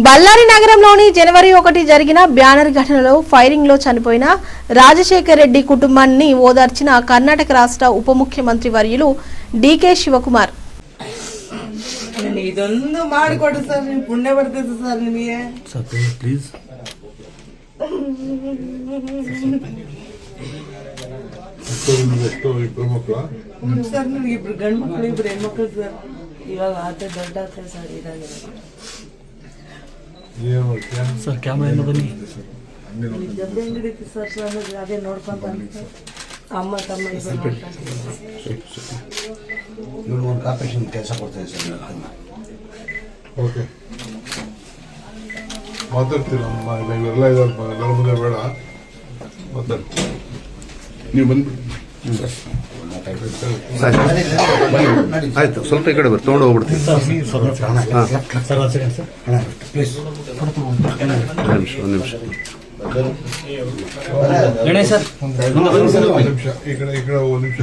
బళ్ళారి నగరంలోని జనవరి 1 జరిగిన బ్యానర్ ఘటనలో ఫైరింగ్ లో చనిపోయిన రాజశేఖర్ రెడ్డి కుటుంబాన్ని ఓదార్చిన కర్ణాటక రాష్ట్ర ఉప ముఖ్యమంత్రి వర్యులు ಡಿಕೆ ಶಿವಕುಮಾರ್. ಇದೊಂದು ಮಾಡಿಕೊಡಿ ಸರ್, ನೀವು ಪುಣ್ಯ ಬರ್ತೈತೆ ಸರ್ ನಿಮಗೆ. ಸರ್ ಪ್ಲೀಸ್ ಸರ್ ನನಗೆ ಇಬ್ರು ಗಂಡು ಮಕ್ಕಳು ಇಬ್ರು ಹೆಣ್ಮಕ್ಳು ಸರ್. ಇವಾಗ ಆತ ದೊಡ್ಡ ಆತ ಸರ್. ಇದಾಗಿದೆ ಸರ್ ಕ್ಯಾಮ್ರಾ ಬನ್ನಿ. ಜಬ್ಬೆ ಹಿಡಿತು ಸರ್. ಅದೇ ನೋಡ್ಕೊಂತ ಅಮ್ಮ ತಮ್ಮ ಇವರು ಒಂದು ಕಾರ್ಪೊರೇಷನ್ ಕೆಲಸ ಕೊಡ್ತಾರೆ ಸರ್. ಓಕೆ ಮಾತಾಡ್ತೀರ ಇವೆಲ್ಲ ಇದ್ದಾರೆ, ಎಲ್ಲರ ಮುಂದೆ ಬೇಡ ಮಾತಾಡ್ತೀವಿ. ನೀವು ಬಂದ್ಬಿಡಿ. ಆಯ್ತು, ಸ್ವಲ್ಪ ಈ ಕಡೆ ಬರ್ರಿ, ತೊಗೊಂಡು ಹೋಗ್ಬಿಡ್ತೀವಿ. ಒಂದು ನಿಮಿಷ ಗಣೇಶ್ ಸರ್ ಒಂದು ನಿಮಿಷ ಈ ಕಡೆ ಒಂದು ನಿಮಿಷ.